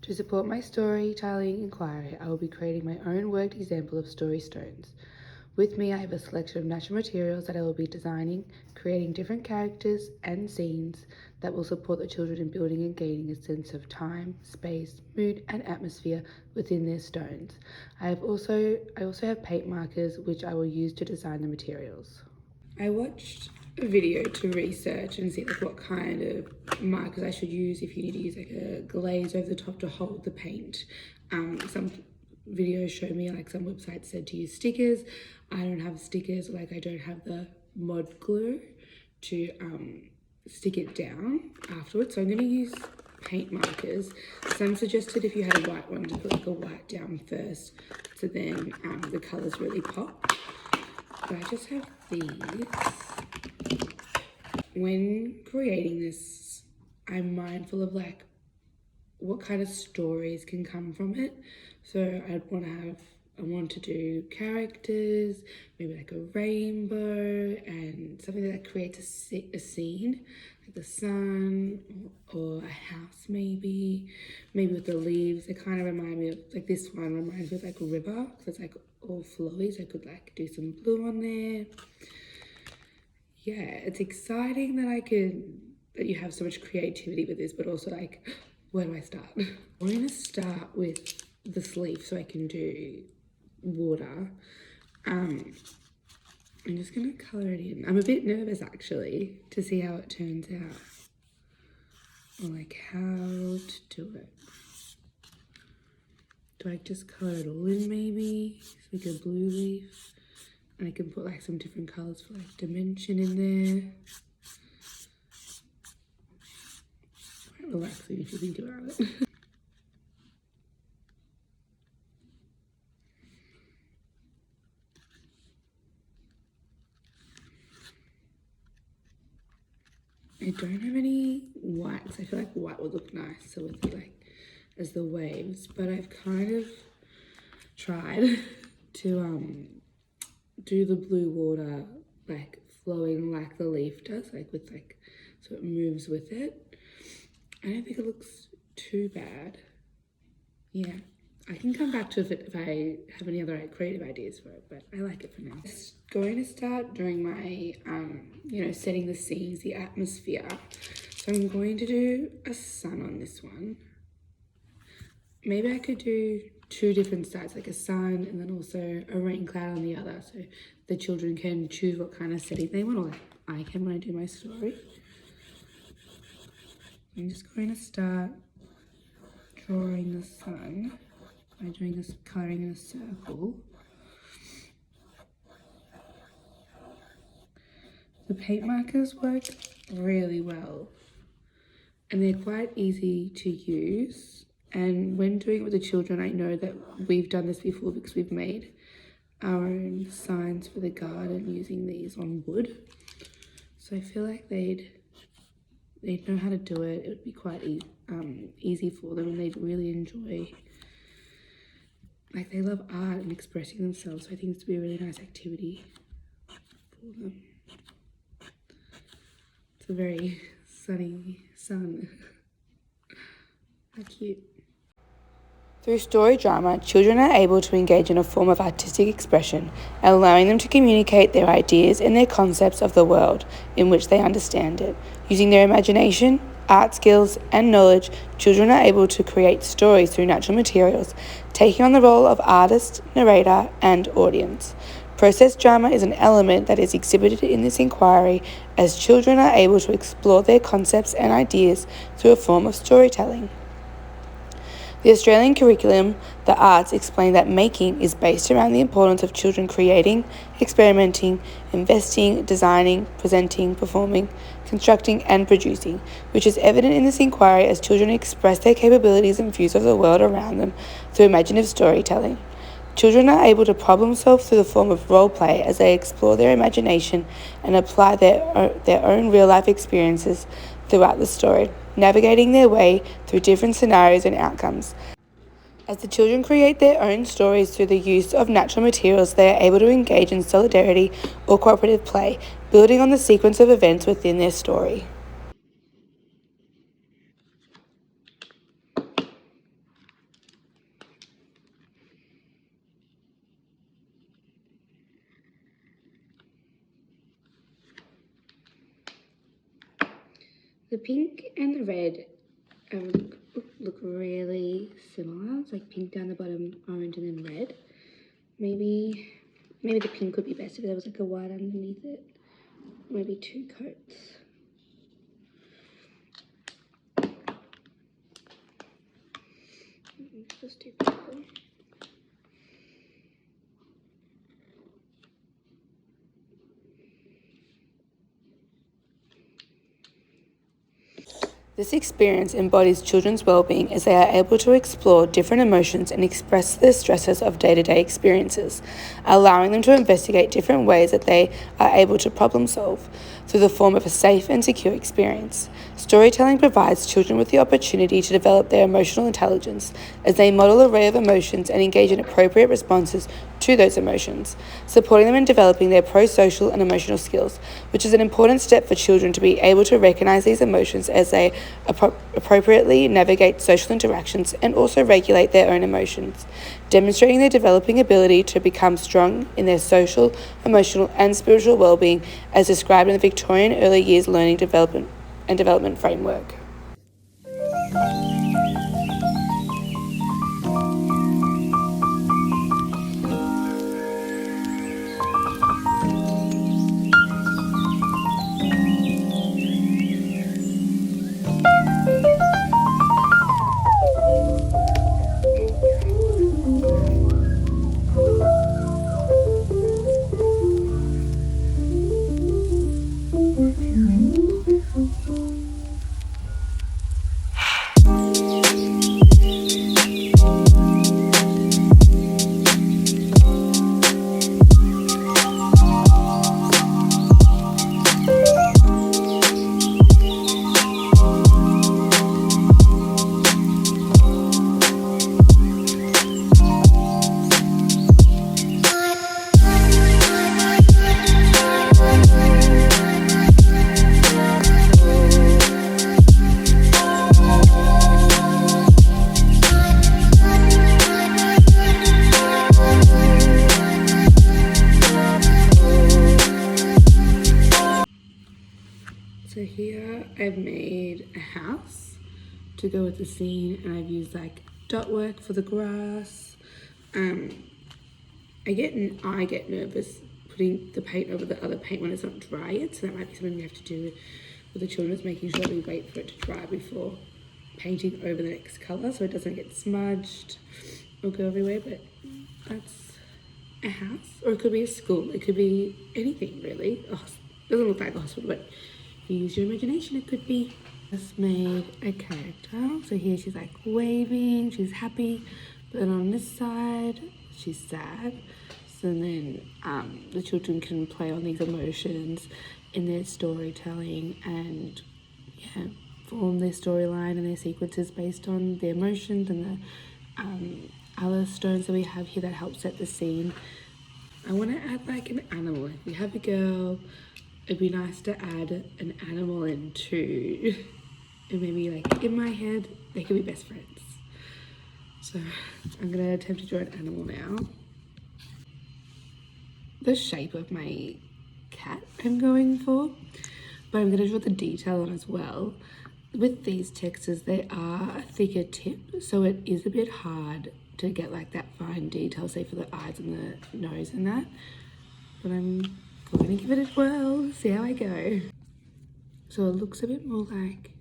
To support my storytelling inquiry, I will be creating my own worked example of story stones. With me, I have a selection of natural materials that I will be designing, creating different characters and scenes that will support the children in building and gaining a sense of time, space, mood, and atmosphere within their stones. I also have paint markers which I will use to design the materials. I watched a video to research and see what kind of markers I should use, if you need to use a glaze over the top to hold the paint. Some videos show me, some websites said to use stickers. I don't have stickers, I don't have the mod glue to stick it down afterwards, so I'm going to use paint markers. Some suggested if you had a white one to put a white down first, so then the colours really pop. But I just have these. When creating this, I'm mindful of what kind of stories can come from it. So I want to do characters, maybe a rainbow, and something that creates a scene, like the sun or a house maybe with the leaves. They kind of remind me of, this one reminds me of a river, because it's all flowy, so I could do some blue on there. Yeah, it's exciting that you have so much creativity with this, but also where do I start? I'm going to start with the sleeve so I can do water. I'm just going to colour it in. I'm a bit nervous actually to see how it turns out, or how to do it. Do I just colour it all in maybe? It's a blue leaf. And I can put some different colours for dimension in there. Quite relaxing if you think about it. I don't have any whites. I feel white would look nicer with it as the waves, but I've kind of tried to do the blue water flowing like the leaf does, so it moves with it. I don't think it looks too bad. Yeah, I can come back to it if I have any other creative ideas for it, but I like it for now. Just going to start doing my setting the scenes, the atmosphere. So I'm going to do a sun on this one. Maybe I could do two different sides, a sun and then also a rain cloud on the other, so the children can choose what kind of setting they want, or I can when I do my story. I'm just going to start drawing the sun by doing this, colouring in a circle. The paint markers work really well and they're quite easy to use. And when doing it with the children, I know that we've done this before because we've made our own signs for the garden using these on wood. So I feel they'd know how to do it. It would be quite easy for them, and they'd really enjoy. They love art and expressing themselves, so I think it's to be a really nice activity for them. It's a very sunny sun. How cute. Through story drama, children are able to engage in a form of artistic expression, allowing them to communicate their ideas and their concepts of the world in which they understand it. Using their imagination, art skills, and knowledge, children are able to create stories through natural materials, taking on the role of artist, narrator, and audience. Process drama is an element that is exhibited in this inquiry, as children are able to explore their concepts and ideas through a form of storytelling. The Australian curriculum, The Arts, explain that making is based around the importance of children creating, experimenting, investing, designing, presenting, performing, constructing, and producing, which is evident in this inquiry as children express their capabilities and views of the world around them through imaginative storytelling. Children are able to problem solve through the form of role play as they explore their imagination and apply their own real-life experiences throughout the story, navigating their way through different scenarios and outcomes. As the children create their own stories through the use of natural materials, they are able to engage in solidarity or cooperative play, building on the sequence of events within their story. The pink and the red look really similar. It's like pink down the bottom, orange, and then red. Maybe the pink would be best if there was like a white underneath it. Maybe 2 coats. Just do purple. This experience embodies children's well-being as they are able to explore different emotions and express the stresses of day-to-day experiences, allowing them to investigate different ways that they are able to problem solve through the form of a safe and secure experience. Storytelling provides children with the opportunity to develop their emotional intelligence as they model an array of emotions and engage in appropriate responses to those emotions, supporting them in developing their pro-social and emotional skills, which is an important step for children to be able to recognize these emotions as they appropriately navigate social interactions and also regulate their own emotions, demonstrating their developing ability to become strong in their social, emotional, and spiritual well-being as described in the Victorian Early Years Learning Development Framework. So here I've made a house to go with the scene, and I've used like dot work for the grass. I get nervous putting the paint over the other paint when it's not dry yet, so that might be something we have to do with the children, is making sure that we wait for it to dry before painting over the next colour so it doesn't get smudged or go everywhere. But that's a house, or it could be a school, it could be anything really. Doesn't look like a hospital, but if you use your imagination, it could be. Just made a character. So here she's like waving, she's happy, but then on this side, she's sad. So then the children can play on these emotions in their storytelling and form their storyline and their sequences based on the emotions and the other stones that we have here that help set the scene. I want to add like an animal. If we have a girl, it'd be nice to add an animal in too. And maybe like in my head, they could be best friends. So I'm gonna attempt to draw an animal now. The shape of my cat I'm going for, but I'm gonna draw the detail on as well. With these textures, they are a thicker tip, so it is a bit hard to get like that fine detail, say for the eyes and the nose and that. But I'm going to give it a whirl, see how I go. So it looks a bit more like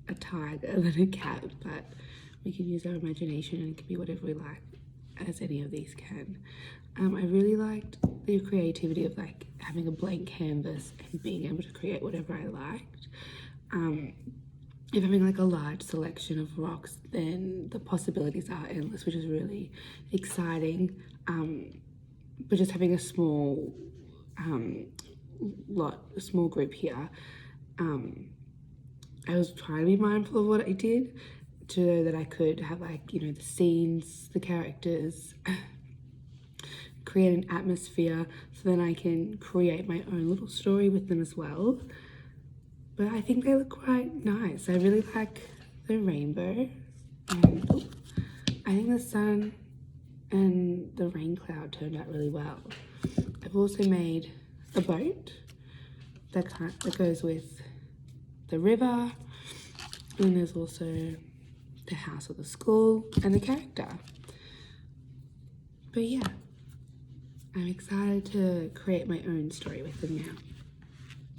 a tiger than a cat, but we can use our imagination and it can be whatever we like, as any of these can. I really liked the creativity of like having a blank canvas and being able to create whatever I liked. If having like a large selection of rocks, then the possibilities are endless, which is really exciting. But just having a small group here, I was trying to be mindful of what I did to know that I could have like, you know, the scenes, the characters, create an atmosphere, so then I can create my own little story with them as well. But I think they look quite nice. I really like the rainbow. And I think the sun and the rain cloud turned out really well. I've also made a boat that goes with the river, and there's also the house or the school and the character. But yeah, I'm excited to create my own story with them now.